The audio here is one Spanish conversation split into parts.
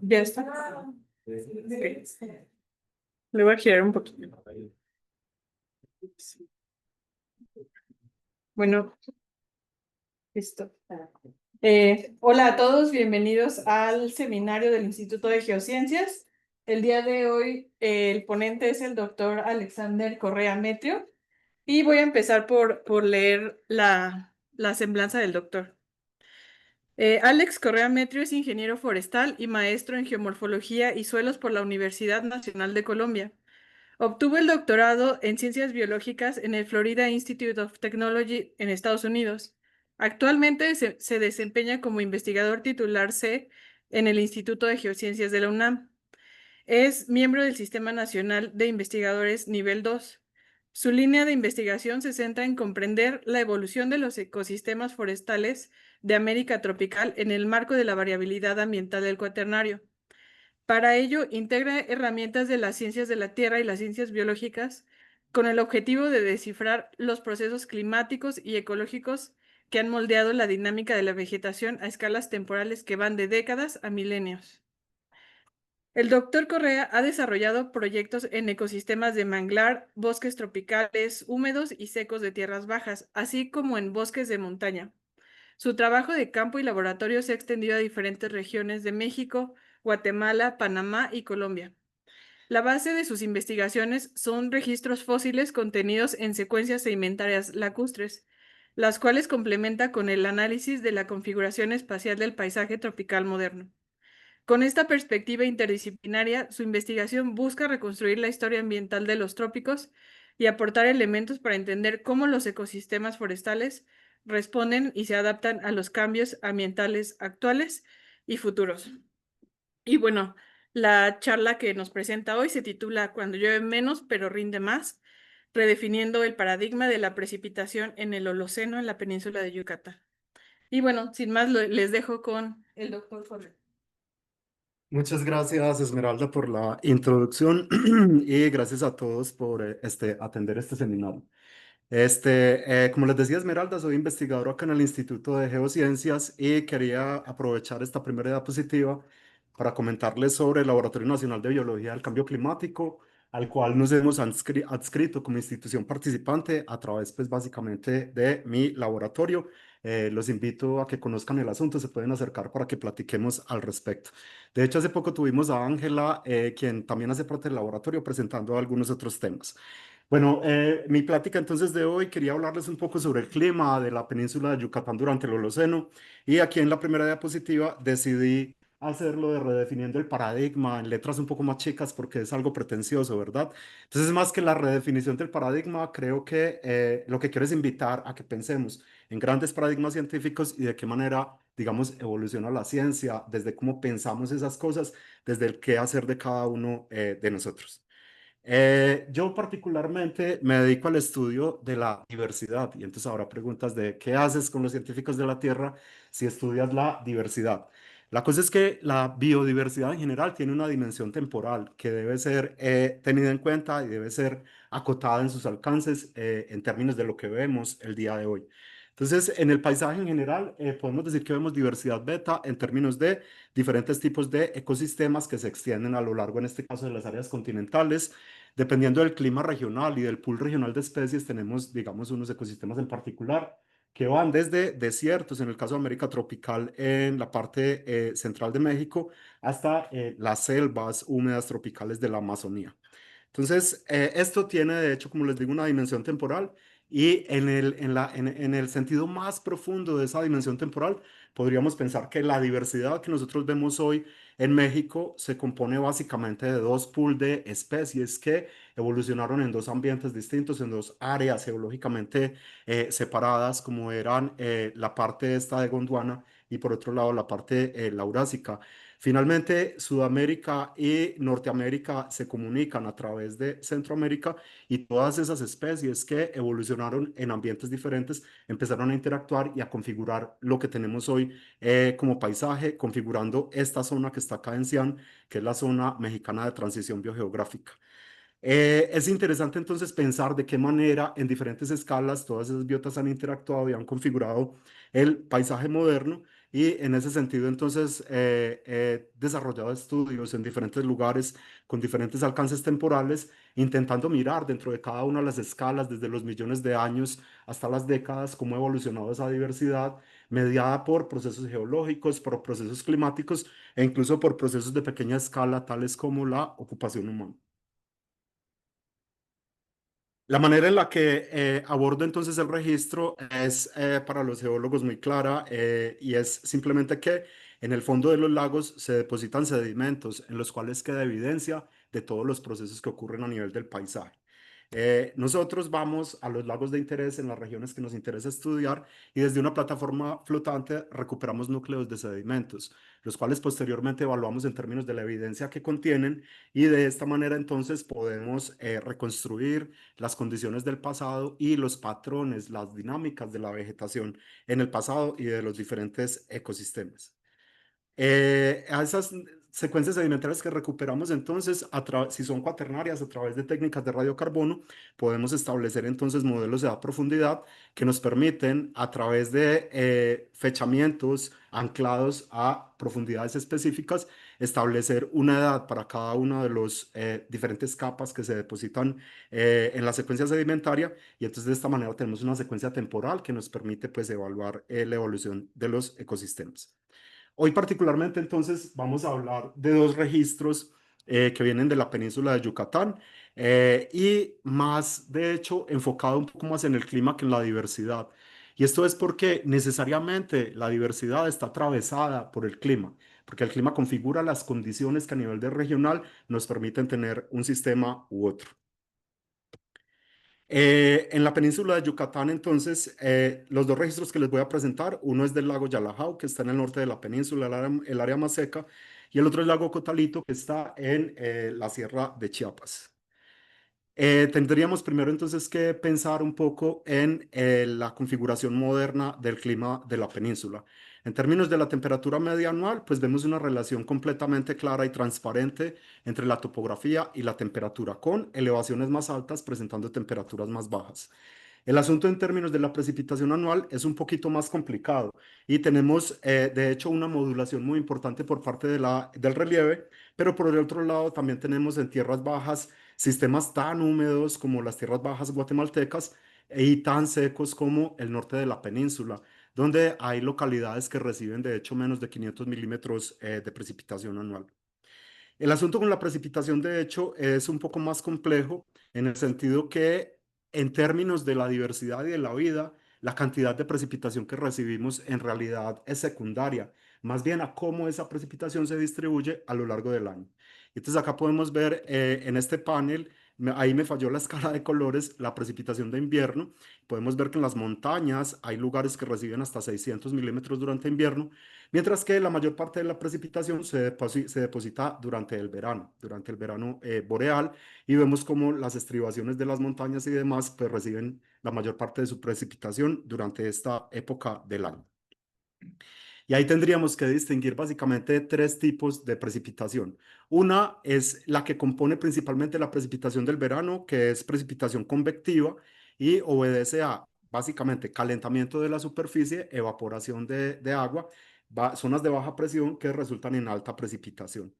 Ya está. Le voy a girar un poquito. Bueno, listo. Hola a todos, bienvenidos al seminario del Instituto de Geociencias. El día de hoy el ponente es el doctor Alexander Correa Metrio y voy a empezar por leer la semblanza del doctor. Alex Correa Metrio es ingeniero forestal y maestro en geomorfología y suelos por la Universidad Nacional de Colombia. Obtuvo el doctorado en Ciencias Biológicas en el Florida Institute of Technology en Estados Unidos. Actualmente se desempeña como investigador titular C en el Instituto de Geociencias de la UNAM. Es miembro del Sistema Nacional de Investigadores Nivel 2. Su línea de investigación se centra en comprender la evolución de los ecosistemas forestales de América tropical en el marco de la variabilidad ambiental del Cuaternario. Para ello, integra herramientas de las ciencias de la Tierra y las ciencias biológicas con el objetivo de descifrar los procesos climáticos y ecológicos que han moldeado la dinámica de la vegetación a escalas temporales que van de décadas a milenios. El doctor Correa ha desarrollado proyectos en ecosistemas de manglar, bosques tropicales, húmedos y secos de tierras bajas, así como en bosques de montaña. Su trabajo de campo y laboratorio se ha extendido a diferentes regiones de México, Guatemala, Panamá y Colombia. La base de sus investigaciones son registros fósiles contenidos en secuencias sedimentarias lacustres, las cuales complementa con el análisis de la configuración espacial del paisaje tropical moderno. Con esta perspectiva interdisciplinaria, su investigación busca reconstruir la historia ambiental de los trópicos y aportar elementos para entender cómo los ecosistemas forestales responden y se adaptan a los cambios ambientales actuales y futuros. Y bueno, la charla que nos presenta hoy se titula Cuando llueve menos, pero rinde más, redefiniendo el paradigma de la precipitación en el Holoceno en la península de Yucatán. Y bueno, sin más, les dejo con el doctor Correa. Muchas gracias, Esmeralda, por la introducción y gracias a todos por atender este seminario. Como les decía Esmeralda, soy investigador acá en el Instituto de Geociencias y quería aprovechar esta primera diapositiva para comentarles sobre el Laboratorio Nacional de Biología del Cambio Climático, al cual nos hemos adscrito como institución participante a través, pues, básicamente de mi laboratorio. Los invito a que conozcan el asunto, se pueden acercar para que platiquemos al respecto. De hecho, hace poco tuvimos a Ángela, quien también hace parte del laboratorio, presentando algunos otros temas. Bueno, mi plática entonces de hoy quería hablarles un poco sobre el clima de la península de Yucatán durante el Holoceno y aquí en la primera diapositiva decidí hacerlo de redefiniendo el paradigma en letras un poco más chicas porque es algo pretencioso, ¿verdad? Entonces, más que la redefinición del paradigma, creo que lo que quiero es invitar a que pensemos en grandes paradigmas científicos y de qué manera, digamos, evoluciona la ciencia, desde cómo pensamos esas cosas, desde el qué hacer de cada uno de nosotros. Yo particularmente me dedico al estudio de la diversidad y entonces ahora preguntas de qué haces con los científicos de la Tierra si estudias la diversidad. La cosa es que la biodiversidad en general tiene una dimensión temporal que debe ser tenida en cuenta y debe ser acotada en sus alcances en términos de lo que vemos el día de hoy. Entonces, en el paisaje en general, podemos decir que vemos diversidad beta en términos de diferentes tipos de ecosistemas que se extienden a lo largo, en este caso, de las áreas continentales. Dependiendo del clima regional y del pool regional de especies, tenemos, digamos, unos ecosistemas en particular que van desde desiertos, en el caso de América tropical, en la parte central de México, hasta las selvas húmedas tropicales de la Amazonía. Entonces, esto tiene, de hecho, como les digo, una dimensión temporal y en el sentido más profundo de esa dimensión temporal, podríamos pensar que la diversidad que nosotros vemos hoy en México se compone básicamente de dos pools de especies que evolucionaron en dos ambientes distintos, en dos áreas geológicamente separadas, como eran la parte esta de Gondwana y por otro lado la parte laurásica. Finalmente, Sudamérica y Norteamérica se comunican a través de Centroamérica y todas esas especies que evolucionaron en ambientes diferentes empezaron a interactuar y a configurar lo que tenemos hoy como paisaje, configurando esta zona que está acá en Cian, que es la zona mexicana de transición biogeográfica. Es interesante entonces pensar de qué manera en diferentes escalas todas esas biotas han interactuado y han configurado el paisaje moderno y en ese sentido entonces he desarrollado estudios en diferentes lugares con diferentes alcances temporales, intentando mirar dentro de cada una de las escalas, desde los millones de años hasta las décadas, cómo ha evolucionado esa diversidad mediada por procesos geológicos, por procesos climáticos e incluso por procesos de pequeña escala, tales como la ocupación humana. La manera en la que abordo entonces el registro es para los geólogos muy clara, y es simplemente que en el fondo de los lagos se depositan sedimentos en los cuales queda evidencia de todos los procesos que ocurren a nivel del paisaje. Nosotros vamos a los lagos de interés en las regiones que nos interesa estudiar y desde una plataforma flotante recuperamos núcleos de sedimentos, los cuales posteriormente evaluamos en términos de la evidencia que contienen, y de esta manera entonces podemos reconstruir las condiciones del pasado y los patrones, las dinámicas de la vegetación en el pasado y de los diferentes ecosistemas. A esas secuencias sedimentarias que recuperamos entonces, si son cuaternarias, a través de técnicas de radiocarbono, podemos establecer entonces modelos de profundidad que nos permiten, a través de fechamientos anclados a profundidades específicas, establecer una edad para cada una de los diferentes capas que se depositan en la secuencia sedimentaria, y entonces de esta manera tenemos una secuencia temporal que nos permite pues evaluar la evolución de los ecosistemas. Hoy particularmente entonces vamos a hablar de dos registros que vienen de la península de Yucatán, y más de hecho enfocado un poco más en el clima que en la diversidad. Y esto es porque necesariamente la diversidad está atravesada por el clima, porque el clima configura las condiciones que a nivel de regional nos permiten tener un sistema u otro. En la península de Yucatán, entonces, los dos registros que les voy a presentar, uno es del lago Yalajao, que está en el norte de la península, el área más seca, y el otro es el lago Cotalito, que está en la sierra de Chiapas. Tendríamos primero entonces que pensar un poco en la configuración moderna del clima de la península. En términos de la temperatura media anual, pues vemos una relación completamente clara y transparente entre la topografía y la temperatura, con elevaciones más altas presentando temperaturas más bajas. El asunto en términos de la precipitación anual es un poquito más complicado y tenemos de hecho una modulación muy importante por parte del relieve, pero por el otro lado también tenemos en tierras bajas sistemas tan húmedos como las tierras bajas guatemaltecas y tan secos como el norte de la península, donde hay localidades que reciben de hecho menos de 500 milímetros de precipitación anual. El asunto con la precipitación, de hecho, es un poco más complejo en el sentido que, en términos de la diversidad y de la vida, la cantidad de precipitación que recibimos en realidad es secundaria, más bien a cómo esa precipitación se distribuye a lo largo del año. Entonces acá podemos ver en este panel, ahí me falló la escala de colores, la precipitación de invierno. Podemos ver que en las montañas hay lugares que reciben hasta 600 milímetros durante invierno, mientras que la mayor parte de la precipitación se deposita durante el verano boreal, y vemos como las estribaciones de las montañas y demás pues reciben la mayor parte de su precipitación durante esta época del año. Y ahí tendríamos que distinguir básicamente tres tipos de precipitación. Una es la que compone principalmente la precipitación del verano, que es precipitación convectiva y obedece a básicamente calentamiento de la superficie, evaporación de agua, zonas de baja presión que resultan en alta precipitación.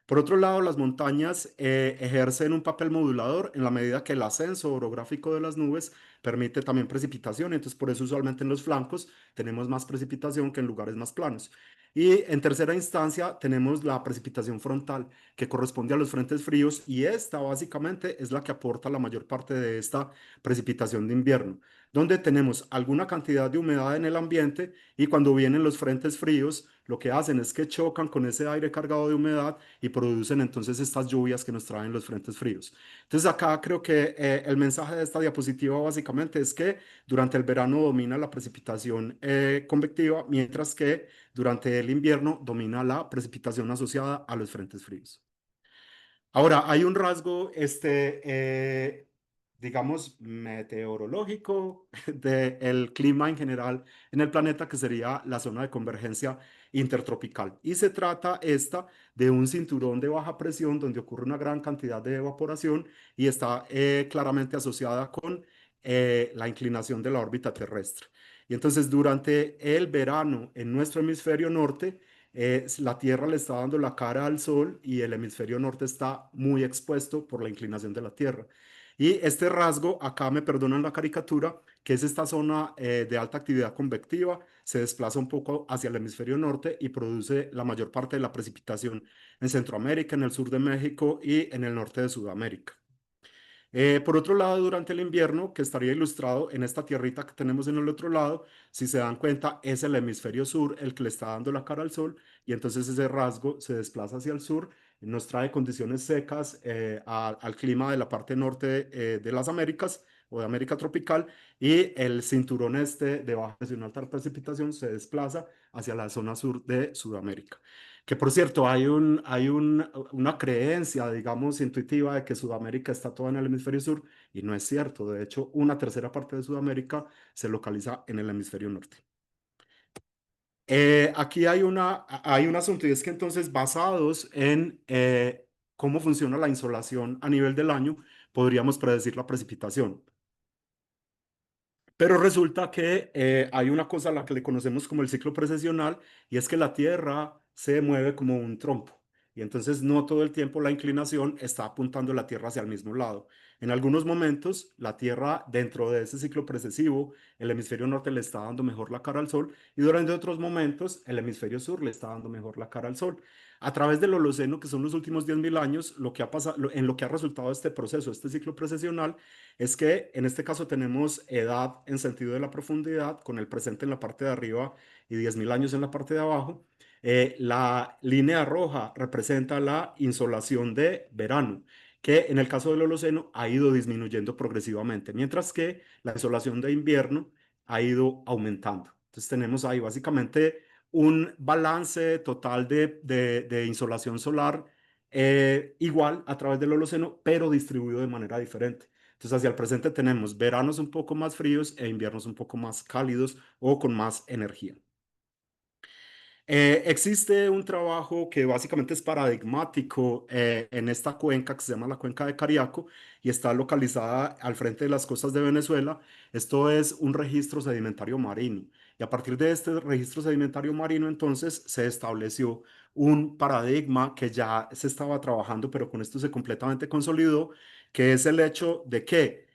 Por otro lado, las montañas ejercen un papel modulador en la medida que el ascenso orográfico de las nubes permite también precipitación, entonces por eso usualmente en los flancos tenemos más precipitación que en lugares más planos. Y en tercera instancia tenemos la precipitación frontal, que corresponde a los frentes fríos, y esta básicamente es la que aporta la mayor parte de esta precipitación de invierno, donde tenemos alguna cantidad de humedad en el ambiente, y cuando vienen los frentes fríos, lo que hacen es que chocan con ese aire cargado de humedad y producen entonces estas lluvias que nos traen los frentes fríos. Entonces acá creo que el mensaje de esta diapositiva básicamente es que durante el verano domina la precipitación convectiva, mientras que durante el invierno domina la precipitación asociada a los frentes fríos. Ahora, hay un rasgo, digamos, meteorológico del clima en general en el planeta, que sería la zona de convergencia intertropical. Y se trata esta de un cinturón de baja presión donde ocurre una gran cantidad de evaporación y está claramente asociada con la inclinación de la órbita terrestre. Y entonces durante el verano en nuestro hemisferio norte, la Tierra le está dando la cara al Sol y el hemisferio norte está muy expuesto por la inclinación de la Tierra. Y este rasgo, acá me perdonan la caricatura, que es esta zona de alta actividad convectiva, se desplaza un poco hacia el hemisferio norte y produce la mayor parte de la precipitación en Centroamérica, en el sur de México y en el norte de Sudamérica. Por otro lado, durante el invierno, que estaría ilustrado en esta tierrita que tenemos en el otro lado, si se dan cuenta, es el hemisferio sur el que le está dando la cara al sol y entonces ese rasgo se desplaza hacia el sur, nos trae condiciones secas al clima de la parte norte de las Américas o de América tropical y el cinturón este de baja presión alta precipitación se desplaza hacia la zona sur de Sudamérica. Que por cierto, una creencia, digamos, intuitiva de que Sudamérica está toda en el hemisferio sur y no es cierto. De hecho, una tercera parte de Sudamérica se localiza en el hemisferio norte. Aquí hay un asunto y es que entonces basados en cómo funciona la insolación a nivel del año, podríamos predecir la precipitación. Pero resulta que hay una cosa a la que le conocemos como el ciclo precesional y es que la Tierra se mueve como un trompo. Y entonces no todo el tiempo la inclinación está apuntando la Tierra hacia el mismo lado. En algunos momentos, la Tierra, dentro de ese ciclo precesivo, el hemisferio norte le está dando mejor la cara al Sol y durante otros momentos, el hemisferio sur le está dando mejor la cara al Sol. A través del Holoceno, que son los últimos 10.000 años, lo que ha pasado, en lo que ha resultado este proceso, este ciclo precesional, es que en este caso tenemos edad en sentido de la profundidad, con el presente en la parte de arriba y 10.000 años en la parte de abajo. La línea roja representa la insolación de verano, que en el caso del Holoceno ha ido disminuyendo progresivamente, mientras que la insolación de invierno ha ido aumentando. Entonces tenemos ahí básicamente un balance total de insolación solar igual a través del Holoceno, pero distribuido de manera diferente. Entonces, hacia el presente tenemos veranos un poco más fríos e inviernos un poco más cálidos o con más energía. Existe un trabajo que básicamente es paradigmático en esta cuenca que se llama la Cuenca de Cariaco y está localizada al frente de las costas de Venezuela. Esto es un registro sedimentario marino y a partir de este registro sedimentario marino entonces se estableció un paradigma que ya se estaba trabajando, pero con esto se completamente consolidó, que es el hecho de que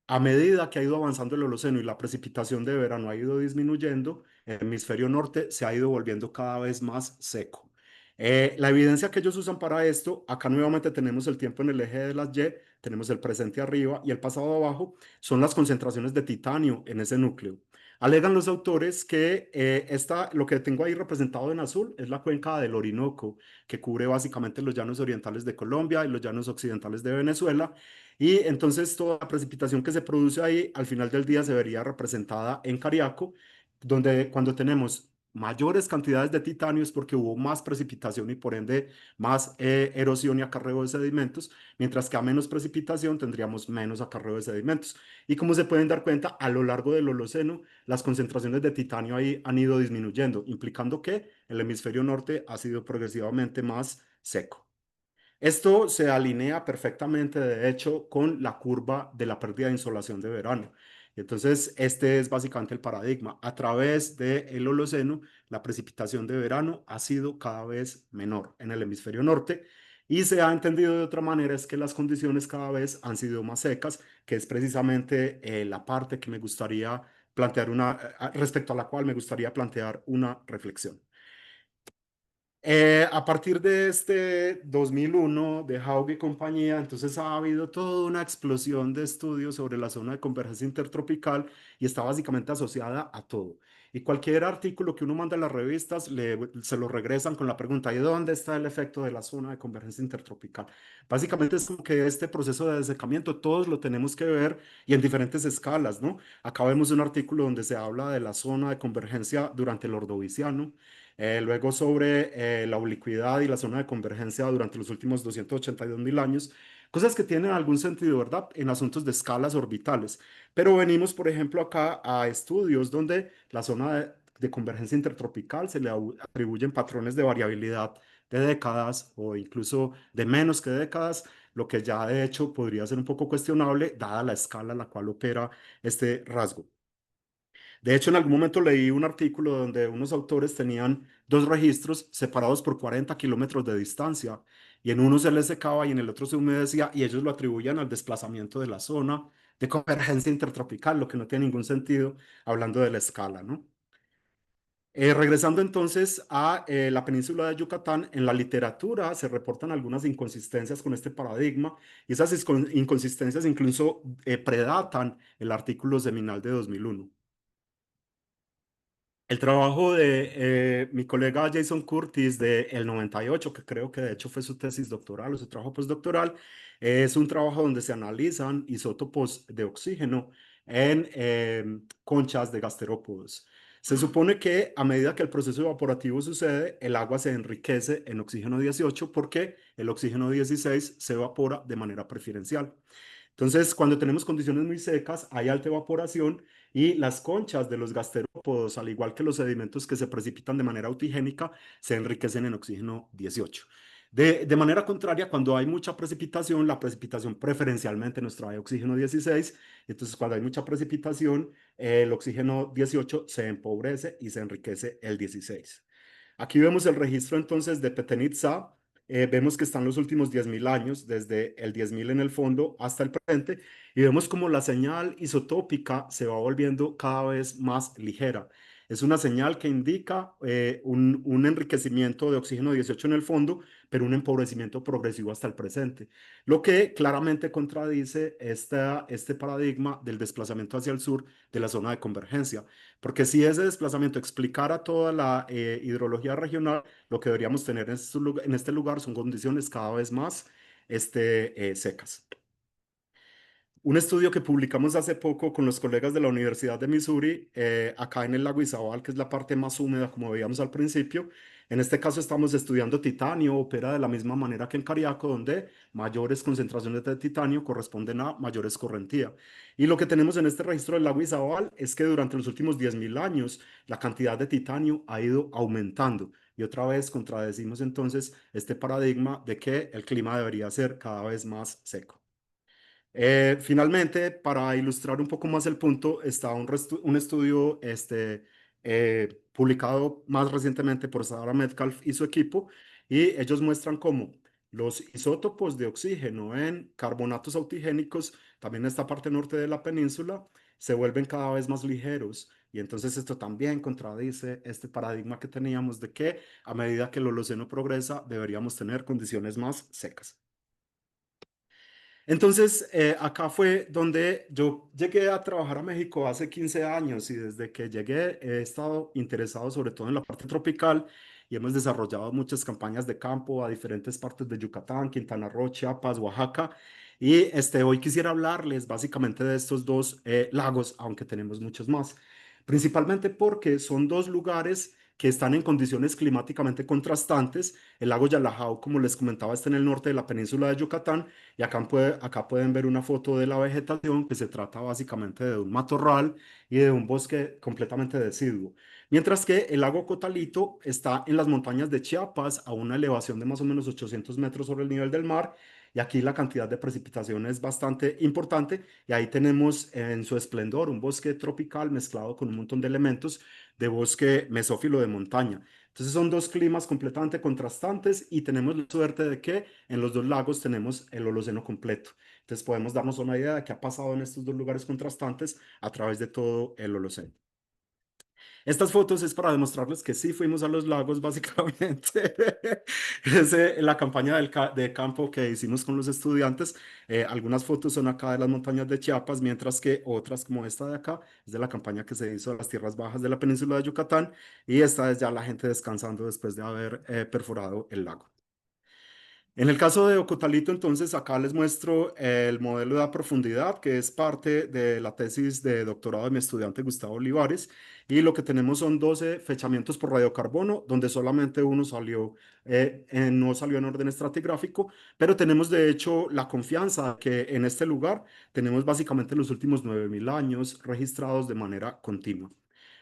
a medida que ha ido avanzando el Holoceno y la precipitación de verano ha ido disminuyendo, el hemisferio norte se ha ido volviendo cada vez más seco. La evidencia que ellos usan para esto, acá nuevamente tenemos el tiempo en el eje de las Y, tenemos el presente arriba y el pasado abajo, son las concentraciones de titanio en ese núcleo. Alegan los autores que lo que tengo ahí representado en azul es la cuenca del Orinoco, que cubre básicamente los llanos orientales de Colombia y los llanos occidentales de Venezuela. Y entonces toda la precipitación que se produce ahí al final del día se vería representada en Cariaco, donde cuando tenemos mayores cantidades de titanio es porque hubo más precipitación y por ende más erosión y acarreo de sedimentos, mientras que a menos precipitación tendríamos menos acarreo de sedimentos. Y como se pueden dar cuenta, a lo largo del Holoceno, las concentraciones de titanio ahí han ido disminuyendo, implicando que el hemisferio norte ha sido progresivamente más seco. Esto se alinea perfectamente, de hecho, con la curva de la pérdida de insolación de verano. Entonces, este es básicamente el paradigma. A través del Holoceno, la precipitación de verano ha sido cada vez menor en el hemisferio norte y se ha entendido de otra manera, es que las condiciones cada vez han sido más secas, que es precisamente la parte que me gustaría plantear respecto a la cual me gustaría plantear una reflexión. A partir de este 2001 de Haug y compañía, entonces ha habido toda una explosión de estudios sobre la zona de convergencia intertropical y está básicamente asociada a todo. Y cualquier artículo que uno manda a las revistas se lo regresan con la pregunta: ¿y dónde está el efecto de la zona de convergencia intertropical? Básicamente es como que este proceso de desecamiento todos lo tenemos que ver y en diferentes escalas, ¿no? Acá vemos un artículo donde se habla de la zona de convergencia durante el Ordoviciano. Luego sobre la oblicuidad y la zona de convergencia durante los últimos 282.000 años, cosas que tienen algún sentido, ¿verdad? En asuntos de escalas orbitales. Pero venimos, por ejemplo, acá a estudios donde la zona de convergencia intertropical se le atribuyen patrones de variabilidad de décadas o incluso de menos que décadas, lo que ya de hecho podría ser un poco cuestionable dada la escala a la cual opera este rasgo. De hecho, en algún momento leí un artículo donde unos autores tenían dos registros separados por 40 kilómetros de distancia y en uno se les secaba y en el otro se humedecía y ellos lo atribuían al desplazamiento de la zona de convergencia intertropical, lo que no tiene ningún sentido hablando de la escala, ¿no? Regresando entonces a la península de Yucatán, en la literatura se reportan algunas inconsistencias con este paradigma y esas inconsistencias incluso predatan el artículo seminal de 2001. El trabajo de mi colega Jason Curtis de el 98, que creo que de hecho fue su tesis doctoral o su trabajo postdoctoral, es un trabajo donde se analizan isótopos de oxígeno en conchas de gasterópodos. Se supone que a medida que el proceso evaporativo sucede, el agua se enriquece en oxígeno 18 porque el oxígeno 16 se evapora de manera preferencial. Entonces, cuando tenemos condiciones muy secas, hay alta evaporación y las conchas de los gasterópodos, al igual que los sedimentos que se precipitan de manera autigénica, se enriquecen en oxígeno 18. De manera contraria, cuando hay mucha precipitación, la precipitación preferencialmente nos trae oxígeno 16. Entonces, cuando hay mucha precipitación, el oxígeno 18 se empobrece y se enriquece el 16. Aquí vemos el registro entonces de Petenitsa. Vemos que están los últimos 10.000 años, desde el 10.000 en el fondo hasta el presente, y vemos como la señal isotópica se va volviendo cada vez más ligera. Es una señal que indica un enriquecimiento de oxígeno 18 en el fondo, pero un empobrecimiento progresivo hasta el presente, lo que claramente contradice este paradigma del desplazamiento hacia el sur de la zona de convergencia. Porque si ese desplazamiento explicara toda la hidrología regional, lo que deberíamos tener en este lugar son condiciones cada vez más secas. Un estudio que publicamos hace poco con los colegas de la Universidad de Missouri, acá en el lago Izabal, que es la parte más húmeda, como veíamos al principio. En este caso estamos estudiando titanio, opera de la misma manera que en Cariaco, donde mayores concentraciones de titanio corresponden a mayores correntía. Y lo que tenemos en este registro del lago Izabal es que durante los últimos 10.000 años la cantidad de titanio ha ido aumentando. Y otra vez contradecimos entonces este paradigma de que el clima debería ser cada vez más seco. Finalmente, para ilustrar un poco más el punto, está un estudio publicado más recientemente por Sarah Metcalf y su equipo, y ellos muestran cómo los isótopos de oxígeno en carbonatos autigénicos, también en esta parte norte de la península, se vuelven cada vez más ligeros. Y entonces esto también contradice este paradigma que teníamos de que a medida que el Holoceno progresa, deberíamos tener condiciones más secas. Entonces, acá fue donde yo llegué a trabajar a México hace 15 años y desde que llegué he estado interesado sobre todo en la parte tropical y hemos desarrollado muchas campañas de campo a diferentes partes de Yucatán, Quintana Roo, Chiapas, Oaxaca. Y hoy quisiera hablarles básicamente de estos dos lagos, aunque tenemos muchos más, principalmente porque son dos lugares que están en condiciones climáticamente contrastantes. El lago Yalajao, como les comentaba, está en el norte de la península de Yucatán y acá pueden ver una foto de la vegetación, que se trata básicamente de un matorral y de un bosque completamente deciduo. Mientras que el lago Cotalito está en las montañas de Chiapas a una elevación de más o menos 800 metros sobre el nivel del mar. Y aquí la cantidad de precipitación es bastante importante y ahí tenemos en su esplendor un bosque tropical mezclado con un montón de elementos de bosque mesófilo de montaña. Entonces son dos climas completamente contrastantes y tenemos la suerte de que en los dos lagos tenemos el Holoceno completo. Entonces podemos darnos una idea de qué ha pasado en estos dos lugares contrastantes a través de todo el Holoceno. Estas fotos es para demostrarles que sí fuimos a los lagos, básicamente. Es la campaña de campo que hicimos con los estudiantes. Algunas fotos son acá de las montañas de Chiapas, mientras que otras, como esta de acá, es de la campaña que se hizo en las tierras bajas de la península de Yucatán. Y esta es ya la gente descansando después de haber perforado el lago. En el caso de Ocotalito, entonces, acá les muestro el modelo de profundidad, que es parte de la tesis de doctorado de mi estudiante Gustavo Olivares, y lo que tenemos son 12 fechamientos por radiocarbono, donde solamente uno salió, no salió en orden estratigráfico, pero tenemos de hecho la confianza que en este lugar tenemos básicamente los últimos 9.000 años registrados de manera continua.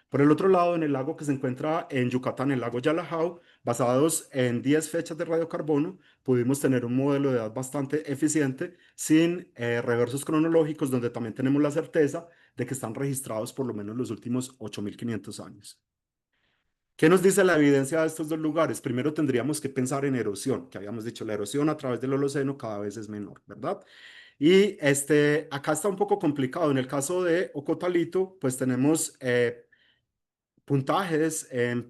Por el otro lado, en el lago que se encuentra en Yucatán, el lago Yalajao, basados en 10 fechas de radiocarbono, pudimos tener un modelo de edad bastante eficiente, sin reversos cronológicos, donde también tenemos la certeza de que están registrados por lo menos los últimos 8.500 años. ¿Qué nos dice la evidencia de estos dos lugares? Primero tendríamos que pensar en erosión, que habíamos dicho, la erosión a través del Holoceno cada vez es menor, ¿verdad? Y acá está un poco complicado. En el caso de Ocotalito, pues tenemos puntajes en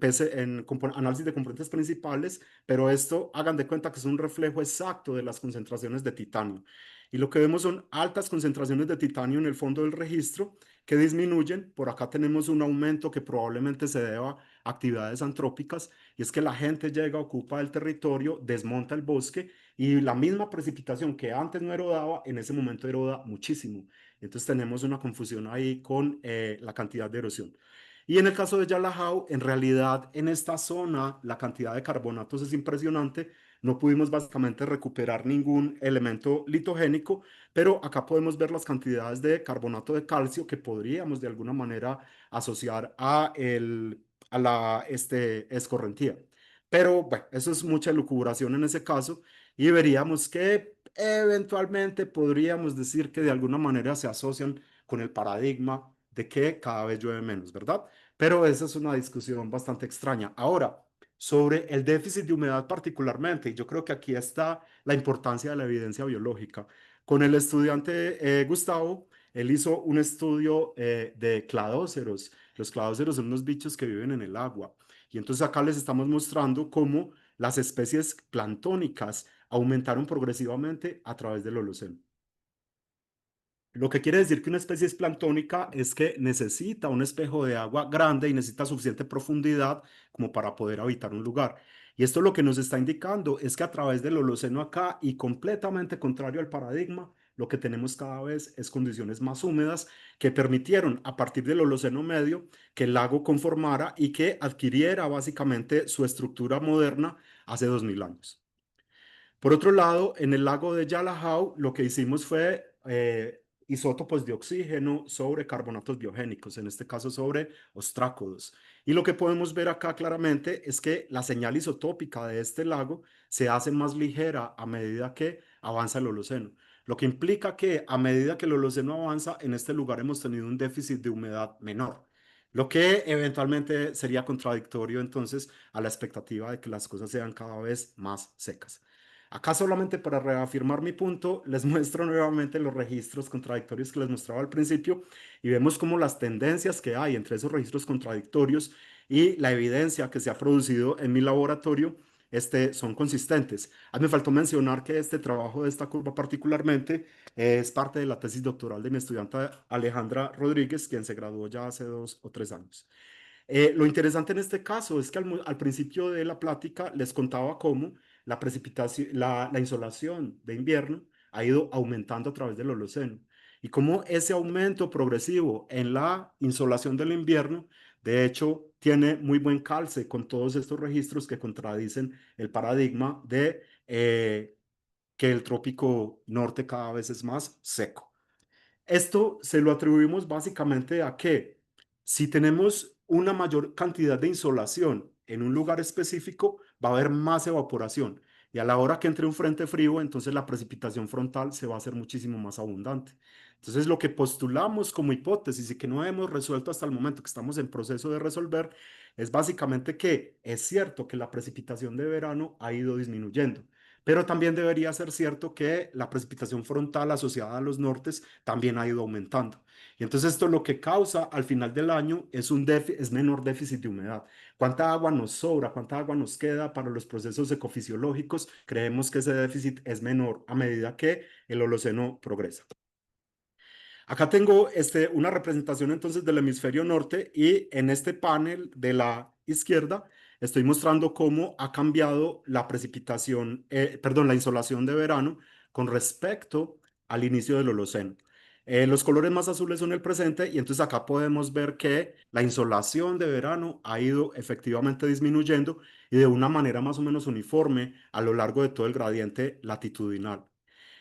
análisis de componentes principales, pero esto hagan de cuenta que es un reflejo exacto de las concentraciones de titanio. Y lo que vemos son altas concentraciones de titanio en el fondo del registro que disminuyen. Por acá tenemos un aumento que probablemente se deba a actividades antrópicas, y es que la gente llega, ocupa el territorio, desmonta el bosque, y la misma precipitación que antes no erodaba, en ese momento eroda muchísimo. Entonces tenemos una confusión ahí con la cantidad de erosión. Y en el caso de Yalajao, en realidad en esta zona la cantidad de carbonatos es impresionante. No pudimos básicamente recuperar ningún elemento litogénico, pero acá podemos ver las cantidades de carbonato de calcio que podríamos de alguna manera asociar a la escorrentía. Pero bueno, eso es mucha elucubración en ese caso, y veríamos que eventualmente podríamos decir que de alguna manera se asocian con el paradigma de que cada vez llueve menos, ¿verdad? Pero esa es una discusión bastante extraña. Ahora, sobre el déficit de humedad particularmente, y yo creo que aquí está la importancia de la evidencia biológica. Con el estudiante Gustavo, él hizo un estudio de cladóceros. Los cladóceros son unos bichos que viven en el agua. Y entonces acá les estamos mostrando cómo las especies planctónicas aumentaron progresivamente a través del Holoceno. Lo que quiere decir que una especie es planctónica es que necesita un espejo de agua grande y necesita suficiente profundidad como para poder habitar un lugar. Y esto lo que nos está indicando es que a través del Holoceno acá, y completamente contrario al paradigma, lo que tenemos cada vez es condiciones más húmedas que permitieron a partir del Holoceno medio que el lago conformara y que adquiriera básicamente su estructura moderna hace 2000 años. Por otro lado, en el lago de Yalajao, lo que hicimos fue isótopos de oxígeno sobre carbonatos biogénicos, en este caso sobre ostrácodos. Y lo que podemos ver acá claramente es que la señal isotópica de este lago se hace más ligera a medida que avanza el Holoceno, lo que implica que a medida que el Holoceno avanza, en este lugar hemos tenido un déficit de humedad menor, lo que eventualmente sería contradictorio entonces a la expectativa de que las cosas sean cada vez más secas. Acá solamente para reafirmar mi punto, les muestro nuevamente los registros contradictorios que les mostraba al principio, y vemos cómo las tendencias que hay entre esos registros contradictorios y la evidencia que se ha producido en mi laboratorio son consistentes. Me faltó mencionar que este trabajo de esta curva particularmente es parte de la tesis doctoral de mi estudiante Alejandra Rodríguez, quien se graduó ya hace 2 o 3 años. Lo interesante en este caso es que al principio de la plática les contaba cómo la precipitación, la insolación de invierno ha ido aumentando a través del Holoceno, y cómo ese aumento progresivo en la insolación del invierno, de hecho, tiene muy buen calce con todos estos registros que contradicen el paradigma de que el trópico norte cada vez es más seco. Esto se lo atribuimos básicamente a que si tenemos una mayor cantidad de insolación en un lugar específico, va a haber más evaporación. Y a la hora que entre un frente frío, entonces la precipitación frontal se va a hacer muchísimo más abundante. Entonces, lo que postulamos como hipótesis y que no hemos resuelto hasta el momento, que estamos en proceso de resolver, es básicamente que es cierto que la precipitación de verano ha ido disminuyendo, pero también debería ser cierto que la precipitación frontal asociada a los nortes también ha ido aumentando. Y entonces esto lo que causa al final del año es menor déficit de humedad. ¿Cuánta agua nos sobra? ¿Cuánta agua nos queda para los procesos ecofisiológicos? Creemos que ese déficit es menor a medida que el Holoceno progresa. Acá tengo una representación entonces del hemisferio norte, y en este panel de la izquierda estoy mostrando cómo ha cambiado la precipitación, perdón, la insolación de verano con respecto al inicio del Holoceno. Los colores más azules son el presente, y entonces acá podemos ver que la insolación de verano ha ido efectivamente disminuyendo, y de una manera más o menos uniforme a lo largo de todo el gradiente latitudinal.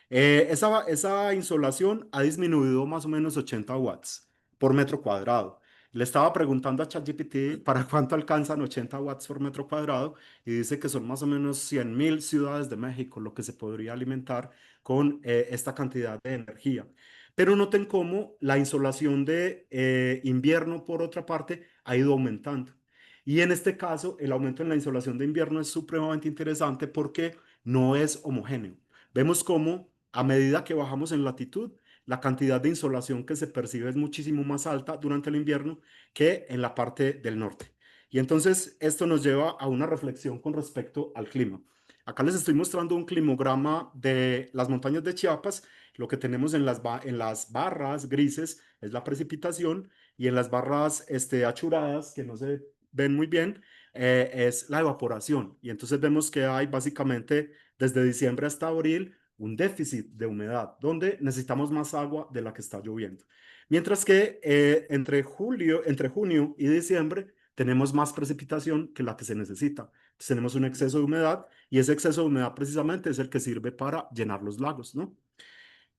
Esa insolación ha disminuido más o menos 80 watts por metro cuadrado. Le estaba preguntando a ChatGPT para cuánto alcanzan 80 watts por metro cuadrado, y dice que son más o menos 100.000 ciudades de México lo que se podría alimentar con esta cantidad de energía. Pero noten cómo la insolación de invierno, por otra parte, ha ido aumentando. Y en este caso, el aumento en la insolación de invierno es supremamente interesante porque no es homogéneo. Vemos cómo a medida que bajamos en latitud, la cantidad de insolación que se percibe es muchísimo más alta durante el invierno que en la parte del norte. Y entonces esto nos lleva a una reflexión con respecto al clima. Acá les estoy mostrando un climograma de las montañas de Chiapas. Lo que tenemos en las barras grises es la precipitación y en las barras achuradas, que no se ven muy bien, es la evaporación. Y entonces vemos que hay básicamente desde diciembre hasta abril un déficit de humedad, donde necesitamos más agua de la que está lloviendo. Mientras que entre junio y diciembre tenemos más precipitación que la que se necesita. Entonces, tenemos un exceso de humedad y ese exceso de humedad precisamente es el que sirve para llenar los lagos, ¿no?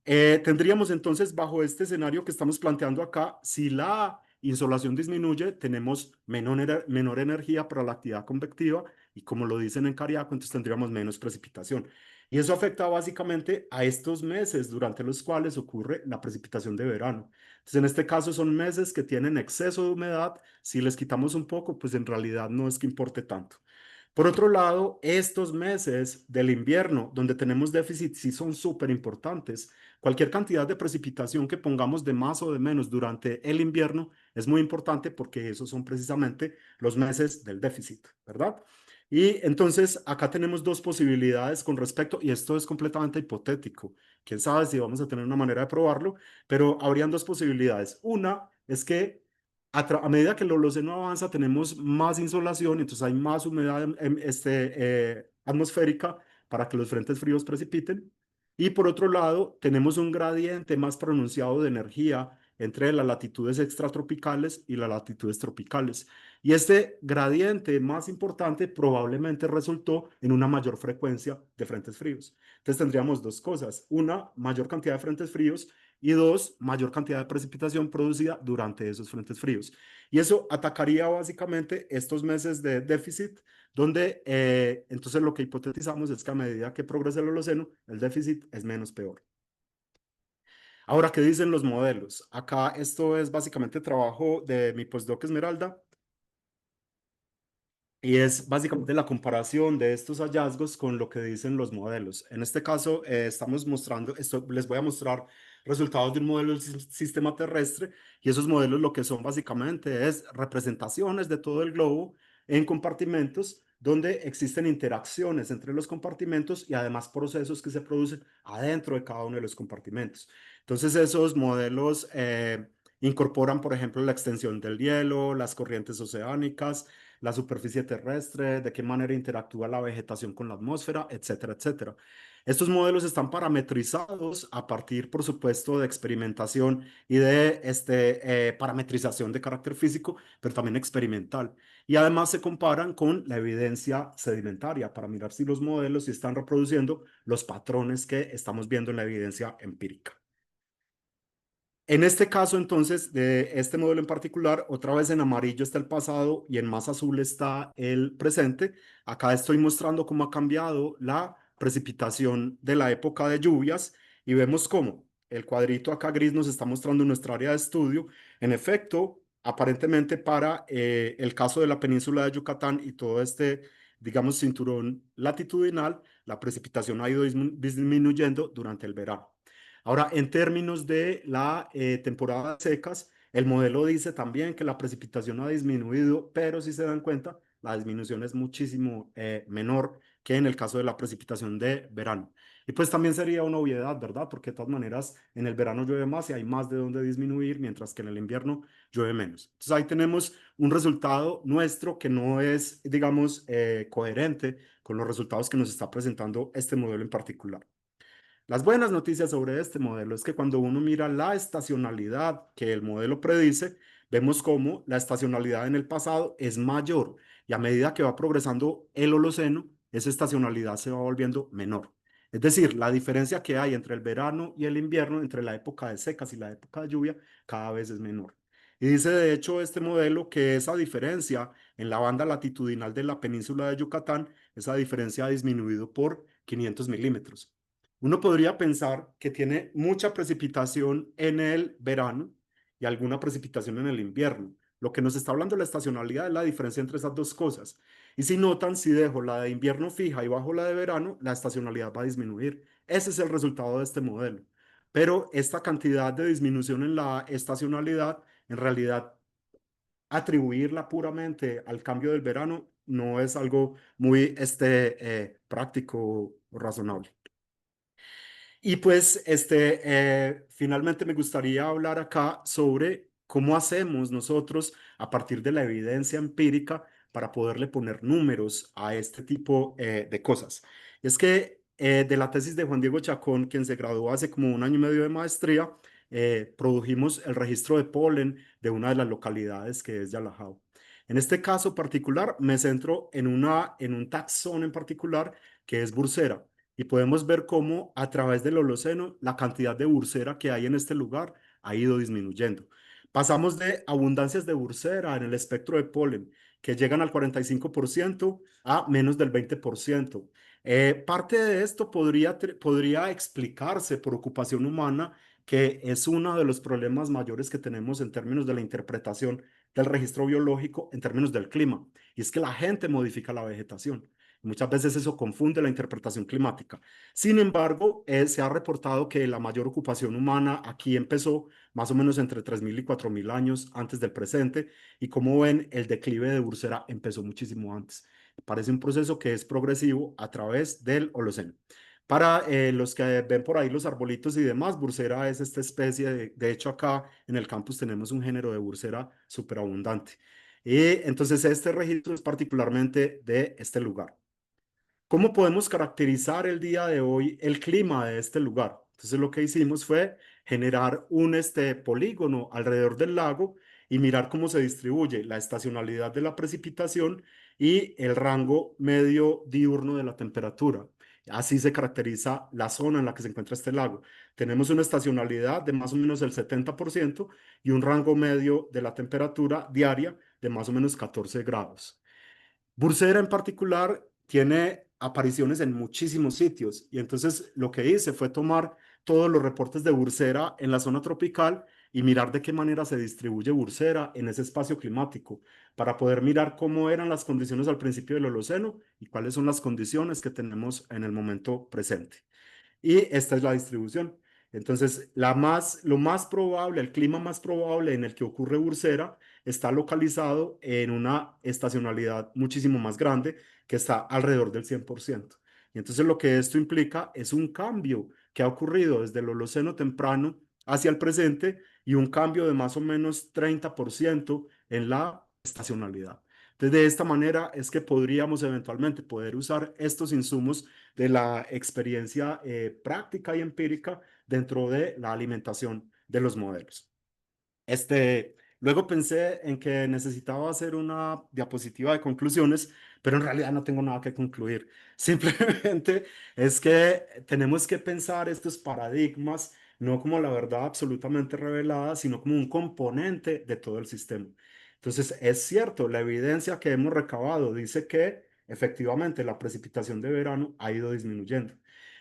Tendríamos entonces, bajo este escenario que estamos planteando acá, si la insolación disminuye, tenemos menor energía para la actividad convectiva y como lo dicen en Cariaco, entonces tendríamos menos precipitación. Y eso afecta básicamente a estos meses durante los cuales ocurre la precipitación de verano. Entonces, en este caso son meses que tienen exceso de humedad. Si les quitamos un poco, pues en realidad no es que importe tanto. Por otro lado, estos meses del invierno, donde tenemos déficit, sí son súper importantes. Cualquier cantidad de precipitación que pongamos de más o de menos durante el invierno es muy importante porque esos son precisamente los meses del déficit, ¿verdad? Y entonces acá tenemos dos posibilidades con respecto, y esto es completamente hipotético. Quién sabe si vamos a tener una manera de probarlo, pero habrían dos posibilidades. Una es que a medida que el Holoceno avanza, tenemos más insolación, entonces hay más humedad atmosférica para que los frentes fríos precipiten. Y por otro lado, tenemos un gradiente más pronunciado de energía entre las latitudes extratropicales y las latitudes tropicales. Y este gradiente más importante probablemente resultó en una mayor frecuencia de frentes fríos. Entonces tendríamos dos cosas. Una, mayor cantidad de frentes fríos y dos, mayor cantidad de precipitación producida durante esos frentes fríos. Y eso atacaría básicamente estos meses de déficit, donde entonces lo que hipotetizamos es que a medida que progresa el Holoceno, el déficit es menos peor. Ahora, ¿qué dicen los modelos? Acá esto es básicamente trabajo de mi postdoc Esmeralda y es básicamente la comparación de estos hallazgos con lo que dicen los modelos. En este caso, estamos mostrando, esto, les voy a mostrar resultados de un modelo del sistema terrestre y esos modelos lo que son básicamente es representaciones de todo el globo en compartimentos donde existen interacciones entre los compartimentos y además procesos que se producen adentro de cada uno de los compartimentos. Entonces, esos modelos incorporan, por ejemplo, la extensión del hielo, las corrientes oceánicas, la superficie terrestre, de qué manera interactúa la vegetación con la atmósfera, etcétera, etcétera. Estos modelos están parametrizados a partir, por supuesto, de experimentación y de parametrización de carácter físico, pero también experimental. Y además se comparan con la evidencia sedimentaria para mirar si los modelos si están reproduciendo los patrones que estamos viendo en la evidencia empírica. En este caso, entonces, de este modelo en particular, otra vez en amarillo está el pasado y en más azul está el presente. Acá estoy mostrando cómo ha cambiado la precipitación de la época de lluvias y vemos cómo el cuadrito acá gris nos está mostrando nuestra área de estudio. En efecto, aparentemente para el caso de la península de Yucatán y todo este, digamos, cinturón latitudinal, la precipitación ha ido disminuyendo durante el verano. Ahora, en términos de la temporada de secas, el modelo dice también que la precipitación ha disminuido, pero si se dan cuenta, la disminución es muchísimo menor que en el caso de la precipitación de verano. Y pues también sería una obviedad, ¿verdad? Porque de todas maneras, en el verano llueve más y hay más de dónde disminuir, mientras que en el invierno llueve menos. Entonces ahí tenemos un resultado nuestro que no es, digamos, coherente con los resultados que nos está presentando este modelo en particular. Las buenas noticias sobre este modelo es que cuando uno mira la estacionalidad que el modelo predice, vemos cómo la estacionalidad en el pasado es mayor y a medida que va progresando el Holoceno, esa estacionalidad se va volviendo menor. Es decir, la diferencia que hay entre el verano y el invierno, entre la época de secas y la época de lluvia, cada vez es menor. Y dice de hecho este modelo que esa diferencia en la banda latitudinal de la península de Yucatán, esa diferencia ha disminuido por 500 milímetros. Uno podría pensar que tiene mucha precipitación en el verano y alguna precipitación en el invierno. Lo que nos está hablando la estacionalidad es la diferencia entre esas dos cosas. Y si notan, si dejo la de invierno fija y bajo la de verano, la estacionalidad va a disminuir. Ese es el resultado de este modelo. Pero esta cantidad de disminución en la estacionalidad, en realidad, atribuirla puramente al cambio del verano no es algo muy práctico o razonable. Y pues, finalmente me gustaría hablar acá sobre cómo hacemos nosotros a partir de la evidencia empírica para poderle poner números a este tipo de cosas. Y es que de la tesis de Juan Diego Chacón, quien se graduó hace como 1 año y medio de maestría, produjimos el registro de polen de una de las localidades que es Yalajao. En este caso particular, me centro en un taxón en particular que es Bursera y podemos ver cómo a través del Holoceno la cantidad de bursera que hay en este lugar ha ido disminuyendo. Pasamos de abundancias de bursera en el espectro de polen que llegan al 45% a menos del 20%. Parte de esto podría explicarse por ocupación humana, que es uno de los problemas mayores que tenemos en términos de la interpretación del registro biológico en términos del clima, y es que la gente modifica la vegetación. Muchas veces eso confunde la interpretación climática. Sin embargo, se ha reportado que la mayor ocupación humana aquí empezó más o menos entre 3.000 y 4.000 años antes del presente, y como ven, el declive de Bursera empezó muchísimo antes. Parece un proceso que es progresivo a través del Holoceno. Para los que ven por ahí los arbolitos y demás, Bursera es esta especie, de hecho acá en el campus tenemos un género de Bursera superabundante. Y entonces este registro es particularmente de este lugar. ¿Cómo podemos caracterizar el día de hoy el clima de este lugar? Entonces lo que hicimos fue generar un polígono alrededor del lago y mirar cómo se distribuye la estacionalidad de la precipitación y el rango medio diurno de la temperatura. Así se caracteriza la zona en la que se encuentra este lago. Tenemos una estacionalidad de más o menos el 70% y un rango medio de la temperatura diaria de más o menos 14 grados. Bursera en particular tiene apariciones en muchísimos sitios y entonces lo que hice fue tomar todos los reportes de Bursera en la zona tropical y mirar de qué manera se distribuye Bursera en ese espacio climático para poder mirar cómo eran las condiciones al principio del Holoceno y cuáles son las condiciones que tenemos en el momento presente. Y esta es la distribución. Entonces, lo más probable, el clima más probable en el que ocurre Bursera está localizado en una estacionalidad muchísimo más grande que está alrededor del 100%. Y entonces lo que esto implica es un cambio que ha ocurrido desde el Holoceno temprano hacia el presente y un cambio de más o menos 30% en la estacionalidad. Entonces, de esta manera es que podríamos eventualmente poder usar estos insumos de la experiencia práctica y empírica dentro de la alimentación de los modelos. Luego pensé en que necesitaba hacer una diapositiva de conclusiones, pero en realidad no tengo nada que concluir. Simplemente es que tenemos que pensar estos paradigmas no como la verdad absolutamente revelada, sino como un componente de todo el sistema. Entonces, es cierto, la evidencia que hemos recabado dice que efectivamente la precipitación de verano ha ido disminuyendo.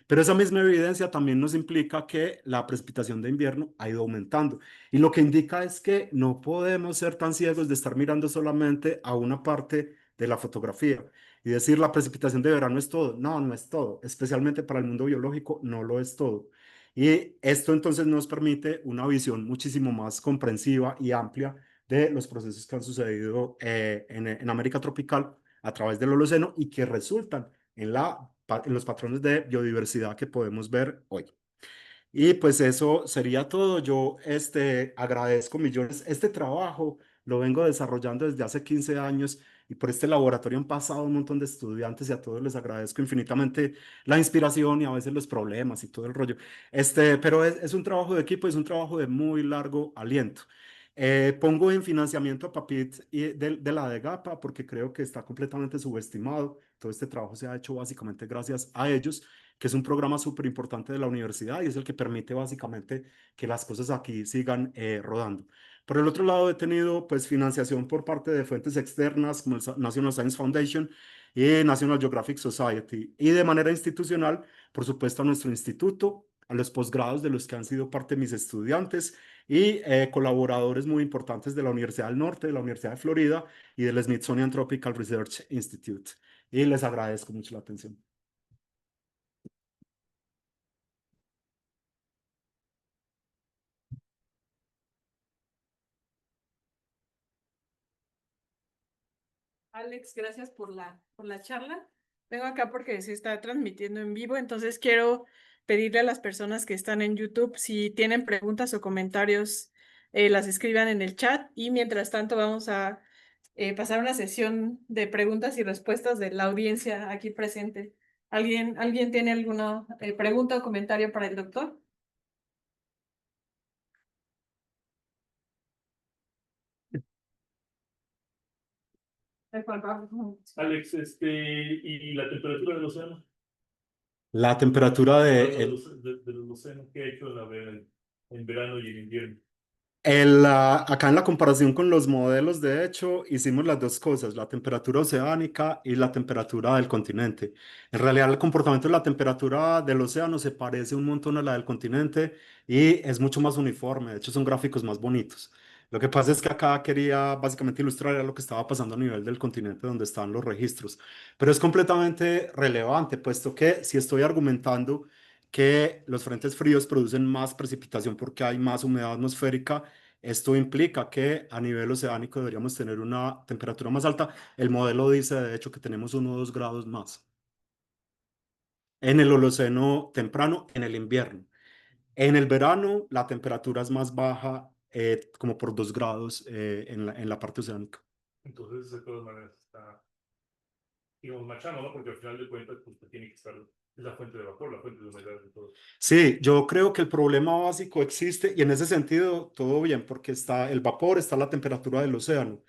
Pero esa misma evidencia también nos implica que la precipitación de invierno ha ido aumentando. Y lo que indica es que no podemos ser tan ciegos de estar mirando solamente a una parte de la fotografía y decir la precipitación de verano es todo. No, no es todo. Especialmente para el mundo biológico, no lo es todo. Y esto entonces nos permite una visión muchísimo más comprensiva y amplia de los procesos que han sucedido en América tropical a través del Holoceno y que resultan en los patrones de biodiversidad que podemos ver hoy. Y pues eso sería todo. Yo agradezco millones. Este trabajo lo vengo desarrollando desde hace 15 años y por este laboratorio han pasado un montón de estudiantes y a todos les agradezco infinitamente la inspiración y a veces los problemas y todo el rollo. Pero es un trabajo de equipo, es un trabajo de muy largo aliento. Pongo en financiamiento a Papit y de la DEGAPA porque creo que está completamente subestimado. Todo este trabajo se ha hecho básicamente gracias a ellos, que es un programa súper importante de la universidad y es el que permite básicamente que las cosas aquí sigan rodando. Por el otro lado, he tenido pues financiación por parte de fuentes externas como el National Science Foundation y National Geographic Society. Y de manera institucional, por supuesto, a nuestro instituto, a los posgrados de los que han sido parte de mis estudiantes y colaboradores muy importantes de la Universidad del Norte, de la Universidad de Florida y del Smithsonian Tropical Research Institute. Y les agradezco mucho la atención. Alex, gracias por la charla. Vengo acá porque se está transmitiendo en vivo, entonces quiero pedirle a las personas que están en YouTube si tienen preguntas o comentarios, las escriban en el chat y mientras tanto vamos a pasar una sesión de preguntas y respuestas de la audiencia aquí presente. ¿Alguien tiene alguna pregunta o comentario para el doctor? Alex, ¿y la temperatura del océano? La temperatura Hablando de, del océano, ¿qué ha hecho en verano y en invierno? acá en la comparación con los modelos, de hecho, hicimos las dos cosas, la temperatura oceánica y la temperatura del continente. En realidad, el comportamiento de la temperatura del océano se parece un montón a la del continente y es mucho más uniforme. De hecho, son gráficos más bonitos. Lo que pasa es que acá quería básicamente ilustrar lo que estaba pasando a nivel del continente donde están los registros. Pero es completamente relevante, puesto que si estoy argumentando que los frentes fríos producen más precipitación porque hay más humedad atmosférica, esto implica que a nivel oceánico deberíamos tener una temperatura más alta. El modelo dice, de hecho, que tenemos 1 o 2 grados más en el Holoceno temprano, en el invierno. En el verano, la temperatura es más baja, como por 2 grados en la parte oceánica. Entonces, de todas maneras, está, digamos, machando, ¿no? Porque al final de cuentas, pues tiene que estar, es la fuente de vapor, la fuente de humedad y todo. Sí, yo creo que el problema básico existe y en ese sentido todo bien porque está el vapor, está la temperatura del océano.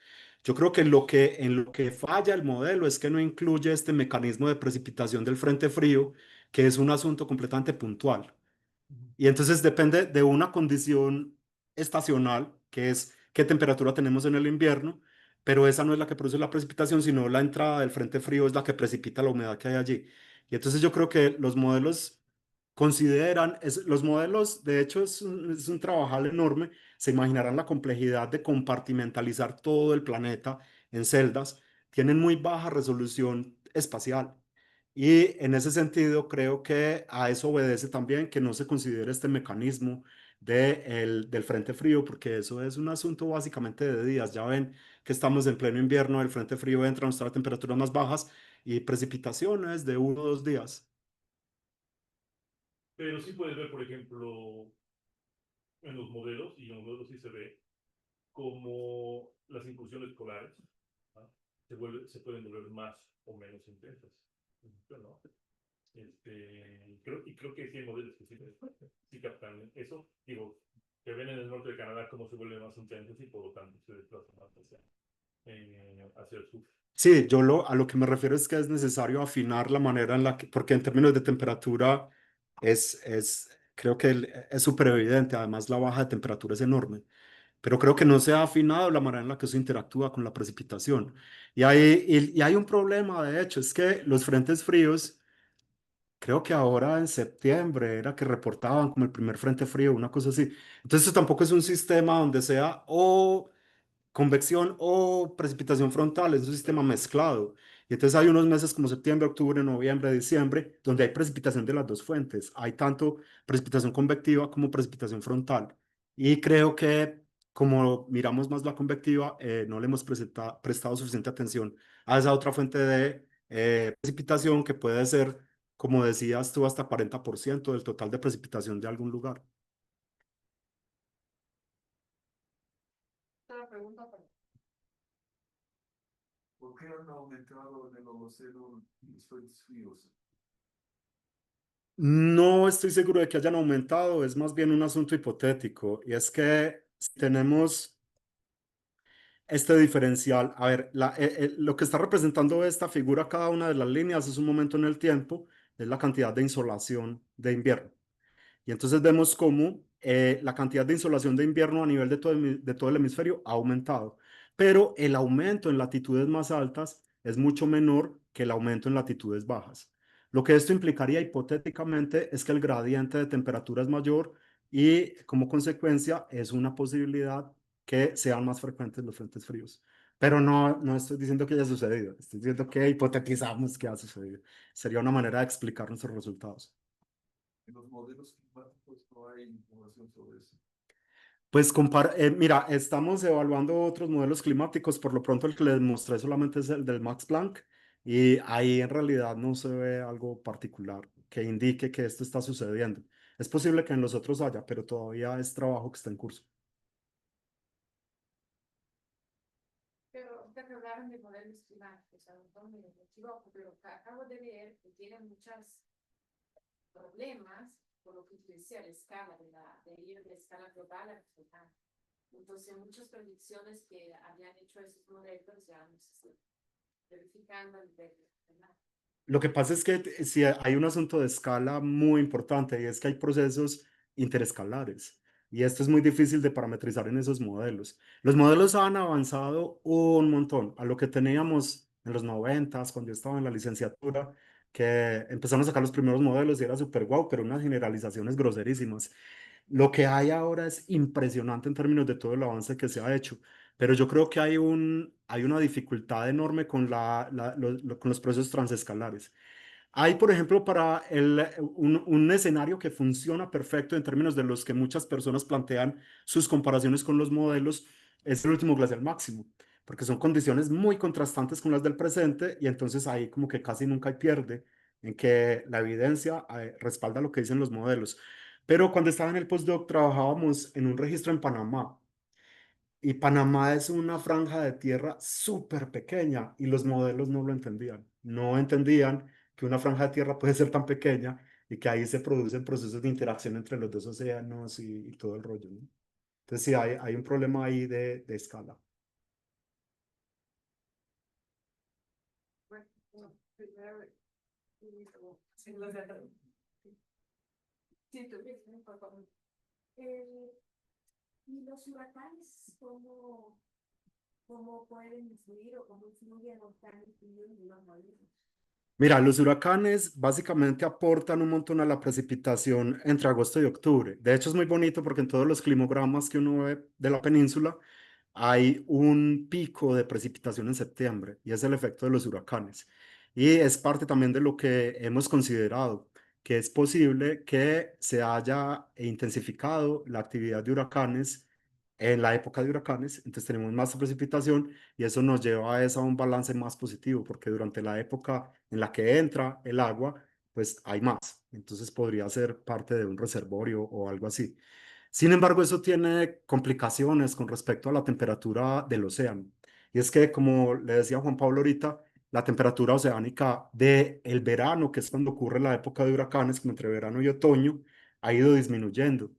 Yo creo que en lo que falla el modelo es que no incluye este mecanismo de precipitación del frente frío, que es un asunto completamente puntual. Y entonces depende de una condición estacional, que es qué temperatura tenemos en el invierno, pero esa no es la que produce la precipitación, sino la entrada del frente frío es la que precipita la humedad que hay allí. Y entonces yo creo que los modelos consideran, los modelos, de hecho, es un trabajal enorme. Se imaginarán la complejidad de compartimentalizar todo el planeta en celdas. Tienen muy baja resolución espacial. Y en ese sentido, creo que a eso obedece también que no se considere este mecanismo del frente frío, porque eso es un asunto básicamente de días. Ya ven que estamos en pleno invierno, el frente frío entra, nos trae temperaturas más bajas y precipitaciones de 1 o 2 días. Pero sí puedes ver, por ejemplo, en los modelos, y en los modelos sí se ve, como las incursiones polares, ¿no? Se pueden volver más o menos intensas, ¿no? Creo que sí hay modelos que sí captan eso. Digo, que ven en el norte de Canadá cómo se vuelven más intensos y por lo tanto se desplazan más hacia el sur. Sí, a lo que me refiero es que es necesario afinar la manera en la que, porque en términos de temperatura creo que es súper evidente, además la baja de temperatura es enorme, pero creo que no se ha afinado la manera en la que eso interactúa con la precipitación. Y hay un problema, de hecho, es que los frentes fríos, creo que ahora en septiembre era que reportaban como el primer frente frío, una cosa así. Entonces, esto tampoco es un sistema donde sea o convección o precipitación frontal, es un sistema mezclado. Y entonces hay unos meses como septiembre, octubre, noviembre, diciembre, donde hay precipitación de las dos fuentes. Hay tanto precipitación convectiva como precipitación frontal. Y creo que como miramos más la convectiva, no le hemos prestado suficiente atención a esa otra fuente de precipitación que puede ser, como decías tú, hasta 40% del total de precipitación de algún lugar. ¿Por qué han aumentado en el Holoceno los frentes fríos? No estoy seguro de que hayan aumentado, es más bien un asunto hipotético, y es que si tenemos este diferencial, a ver, lo que está representando esta figura, cada una de las líneas es un momento en el tiempo, es la cantidad de insolación de invierno. Y entonces vemos cómo la cantidad de insolación de invierno a nivel de todo el hemisferio ha aumentado, pero el aumento en latitudes más altas es mucho menor que el aumento en latitudes bajas. Lo que esto implicaría hipotéticamente es que el gradiente de temperatura es mayor y como consecuencia es una posibilidad que sean más frecuentes los frentes fríos. Pero no estoy diciendo que haya sucedido, estoy diciendo que hipotetizamos que ha sucedido. Sería una manera de explicar nuestros resultados. En los modelos climáticos no hay información sobre eso. Pues mira, estamos evaluando otros modelos climáticos. Por lo pronto el que les mostré solamente es el del Max Planck y ahí en realidad no se ve algo particular que indique que esto está sucediendo. Es posible que en los otros haya, pero todavía es trabajo que está en curso. Pero hablaron de modelos climáticos, a lo mejor me equivoco, pero acabo de ver que tienen muchos problemas, por lo que utilicé la escala, de ir de escala global a regional. Entonces, muchas predicciones que habían hecho esos modelos ya no se están verificando a nivel regional. Lo que pasa es que si hay un asunto de escala muy importante y es que hay procesos interescalares y esto es muy difícil de parametrizar en esos modelos. Los modelos han avanzado un montón a lo que teníamos en los noventas cuando yo estaba en la licenciatura, que empezaron a sacar los primeros modelos y era súper guau, pero unas generalizaciones groserísimas. Lo que hay ahora es impresionante en términos de todo el avance que se ha hecho, pero yo creo que hay una dificultad enorme con, con los procesos transescalares. Hay, por ejemplo, para un escenario que funciona perfecto en términos de los que muchas personas plantean sus comparaciones con los modelos, es el último glacial máximo, porque son condiciones muy contrastantes con las del presente y entonces ahí como que casi nunca hay pierde en que la evidencia respalda lo que dicen los modelos. Pero cuando estaba en el postdoc trabajábamos en un registro en Panamá y Panamá es una franja de tierra súper pequeña y los modelos no lo entendían. No entendían que una franja de tierra puede ser tan pequeña y que ahí se producen procesos de interacción entre los dos océanos y todo el rollo, ¿no? Entonces sí, hay un problema ahí de escala. Bueno, primero, sí, tú, por favor. ¿Y los huracanes cómo pueden influir o cómo influyen o están influyendo en los modelos? Mira, los huracanes básicamente aportan un montón a la precipitación entre agosto y octubre. De hecho, es muy bonito porque en todos los climogramas que uno ve de la península hay un pico de precipitación en septiembre y es el efecto de los huracanes. Y es parte también de lo que hemos considerado, que es posible que se haya intensificado la actividad de huracanes en la época de huracanes, entonces tenemos más precipitación y eso nos lleva a eso a un balance más positivo, porque durante la época en la que entra el agua, pues hay más, entonces podría ser parte de un reservorio o algo así. Sin embargo, eso tiene complicaciones con respecto a la temperatura del océano. Y es que, como le decía Juan Pablo ahorita, la temperatura oceánica del verano, que es cuando ocurre la época de huracanes, como entre verano y otoño, ha ido disminuyendo.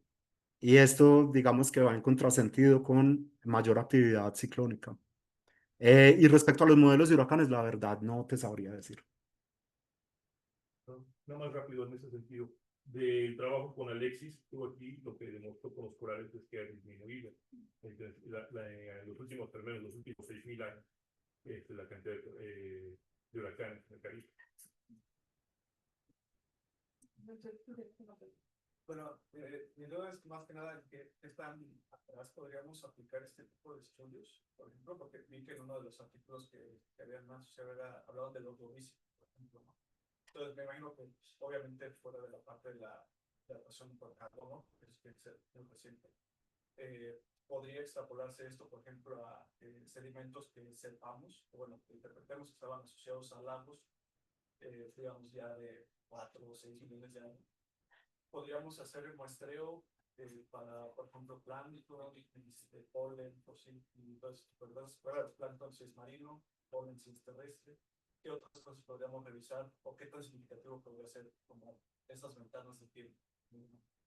Y esto, digamos que va en contrasentido con mayor actividad ciclónica. Y respecto a los modelos de huracanes, la verdad no te sabría decir. ¿No? Nada más rápido en ese sentido. Del trabajo con Alexis, tú aquí lo que demostró con los corales es que ha disminuido. Entonces, en los últimos, al menos los últimos 6.000 años, la cantidad de huracanes en el Caribe. Bueno, mi duda es más que nada que están atrás podríamos aplicar este tipo de estudios, por ejemplo, porque vi que en uno de los artículos que habían más se había hablado del autovísimo, por ejemplo, ¿no? Entonces me imagino que pues, obviamente fuera de la parte de la datación por carbono, que es muy reciente, podría extrapolarse esto, por ejemplo, a sedimentos que sepamos, o bueno, que interpretemos que estaban asociados a lagos, digamos ya de 4 o 6 millones de años. Podríamos hacer el muestreo para, por ejemplo, plancton, polen, entonces, fuera del plancton si es marino, polen si es terrestre. ¿Qué otras cosas podríamos revisar o qué tan significativo podría ser como estas ventanas de tiempo?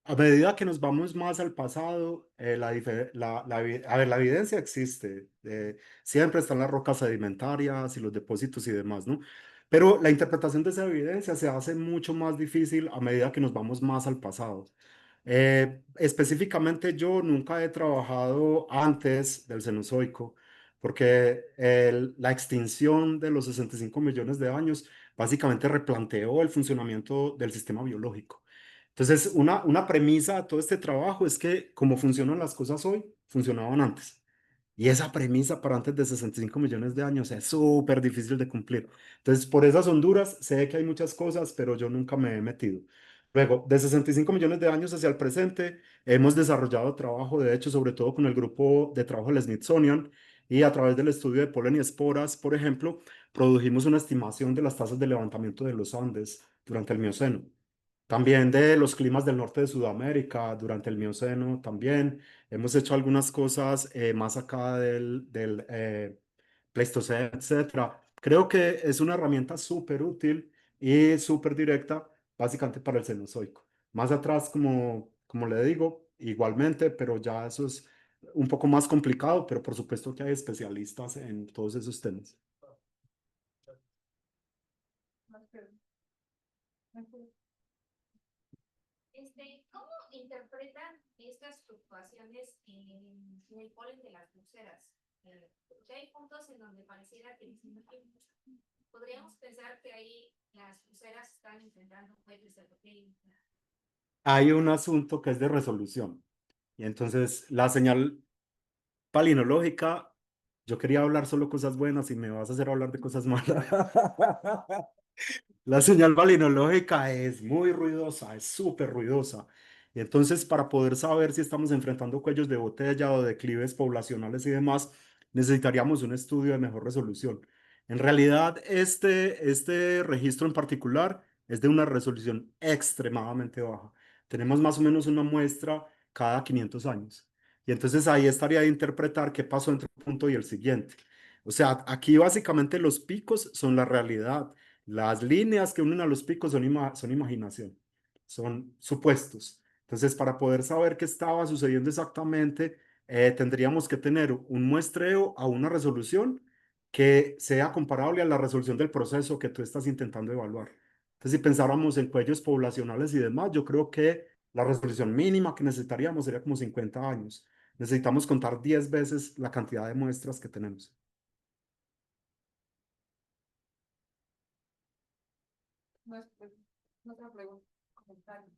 A medida que nos vamos más al pasado, a ver, la evidencia existe. Siempre están las rocas sedimentarias y los depósitos y demás, ¿no? Pero la interpretación de esa evidencia se hace mucho más difícil a medida que nos vamos más al pasado. Específicamente yo nunca he trabajado antes del Cenozoico porque la extinción de los 65 millones de años básicamente replanteó el funcionamiento del sistema biológico. Entonces, una premisa de todo este trabajo es que como funcionan las cosas hoy, funcionaban antes. Y esa premisa para antes de 65 millones de años es súper difícil de cumplir. Entonces, por esas Honduras, sé que hay muchas cosas, pero yo nunca me he metido. Luego, de 65 millones de años hacia el presente, hemos desarrollado trabajo, de hecho, sobre todo con el grupo de trabajo del Smithsonian, y a través del estudio de polen y esporas, por ejemplo, produjimos una estimación de las tasas de levantamiento de los Andes durante el Mioceno. También de los climas del norte de Sudamérica durante el Mioceno también. Hemos hecho algunas cosas más acá del Pleistoceno, etcétera. Creo que es una herramienta súper útil y súper directa, básicamente para el Cenozoico. Más atrás, como le digo, igualmente, pero ya eso es un poco más complicado, pero por supuesto que hay especialistas en todos esos temas. ¿Cómo interpretan estas fluctuaciones en el polen de las pulseras? Porque hay puntos en donde pareciera que disminuye mucho. Podríamos pensar que ahí las pulseras están enfrentando fuentes de proteína. Hay un asunto que es de resolución. Y entonces la señal palinológica, yo quería hablar solo cosas buenas y me vas a hacer hablar de cosas malas. La señal balinológica es muy ruidosa, es súper ruidosa. Y entonces, para poder saber si estamos enfrentando cuellos de botella o declives poblacionales y demás, necesitaríamos un estudio de mejor resolución. En realidad, este registro en particular es de una resolución extremadamente baja. Tenemos más o menos una muestra cada 500 años. Y entonces ahí estaría de interpretar qué pasó entre un punto y el siguiente. O sea, aquí básicamente los picos son la realidad. Las líneas que unen a los picos son imaginación, son supuestos. Entonces, para poder saber qué estaba sucediendo exactamente, tendríamos que tener un muestreo a una resolución que sea comparable a la resolución del proceso que tú estás intentando evaluar. Entonces, si pensáramos en cuellos poblacionales y demás, yo creo que la resolución mínima que necesitaríamos sería como 50 años. Necesitamos contar 10 veces la cantidad de muestras que tenemos. Otra pregunta, comentario.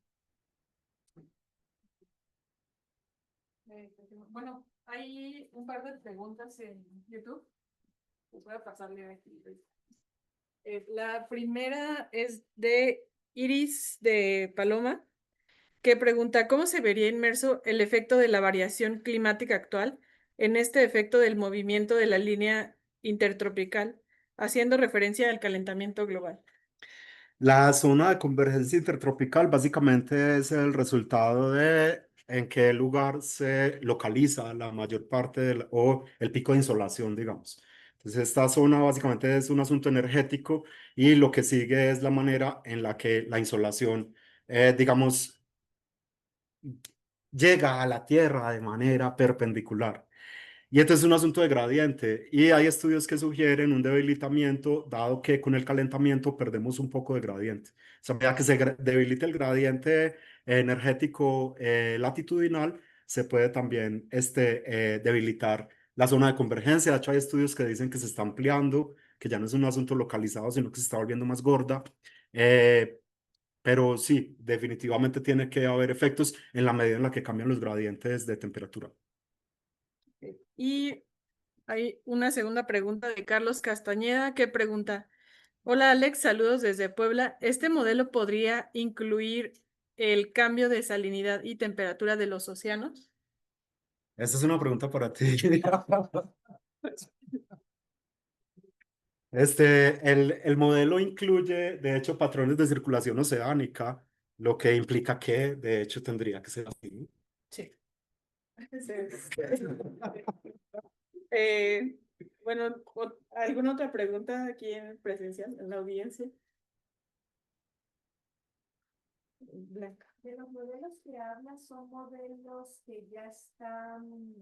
Bueno, hay un par de preguntas en YouTube. Les voy a pasarle aquí. La primera es de Iris de Paloma, que pregunta, ¿cómo se vería inmerso el efecto de la variación climática actual en este efecto del movimiento de la línea intertropical, haciendo referencia al calentamiento global? La zona de convergencia intertropical básicamente es el resultado de en qué lugar se localiza la mayor parte o el pico de insolación, digamos. Entonces, esta zona básicamente es un asunto energético y lo que sigue es la manera en la que la insolación, digamos, llega a la Tierra de manera perpendicular. Y este es un asunto de gradiente y hay estudios que sugieren un debilitamiento dado que con el calentamiento perdemos un poco de gradiente. O sea, ya que se debilite el gradiente energético latitudinal, se puede también debilitar la zona de convergencia. De hecho, hay estudios que dicen que se está ampliando, que ya no es un asunto localizado, sino que se está volviendo más gorda. Eh, pero sí, definitivamente tiene que haber efectos en la medida en la que cambian los gradientes de temperatura. Y hay una segunda pregunta de Carlos Castañeda que pregunta, hola Alex, saludos desde Puebla. ¿Este modelo podría incluir el cambio de salinidad y temperatura de los océanos? Esa es una pregunta para ti. El modelo incluye, de hecho, patrones de circulación oceánica, lo que implica que, de hecho, tendría que ser así. Sí. Eh, bueno, ¿alguna otra pregunta aquí en presencial, en la audiencia? Blanca. De los modelos que hablas son modelos que ya están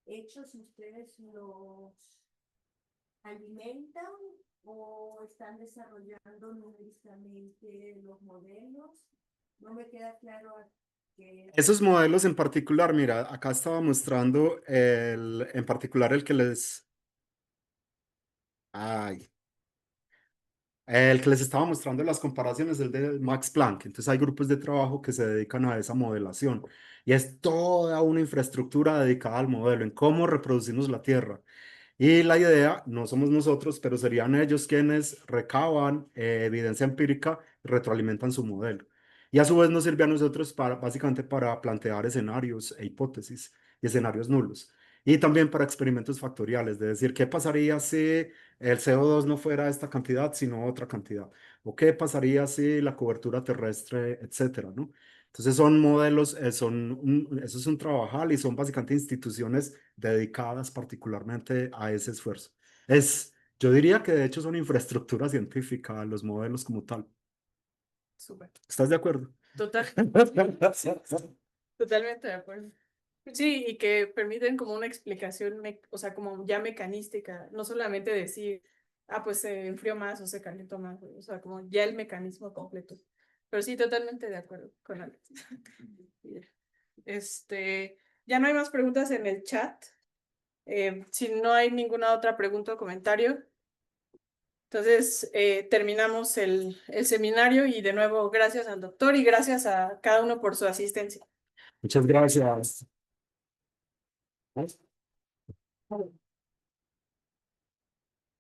hechos, ustedes los alimentan o están desarrollando numéricamente los modelos. No me queda claro que... Esos modelos en particular, mira, acá estaba mostrando en particular el que les Ay. El que les estaba mostrando las comparaciones es el de Max Planck. Entonces hay grupos de trabajo que se dedican a esa modelación y es toda una infraestructura dedicada al modelo, en cómo reproducimos la Tierra. Y la idea, no somos nosotros, pero serían ellos quienes recaban evidencia empírica y retroalimentan su modelo. Y a su vez nos sirve a nosotros para, básicamente para plantear escenarios e hipótesis y escenarios nulos. Y también para experimentos factoriales, de decir, ¿qué pasaría si el CO2 no fuera esta cantidad, sino otra cantidad? ¿O qué pasaría si la cobertura terrestre, etcétera, ¿no? Entonces son modelos, eso es un trabajal y son básicamente instituciones dedicadas particularmente a ese esfuerzo. Yo diría que de hecho son infraestructura científica, los modelos como tal. Súper. ¿Estás de acuerdo? Total, totalmente de acuerdo. Sí, y que permiten como una explicación, o sea, como ya mecanística, no solamente decir, ah, pues se enfrió más o se calentó más, o sea, como ya el mecanismo completo. Pero sí, totalmente de acuerdo con Alex. Ya no hay más preguntas en el chat. Si no hay ninguna otra pregunta o comentario, entonces terminamos el seminario y de nuevo gracias al doctor y gracias a cada uno por su asistencia. Muchas gracias.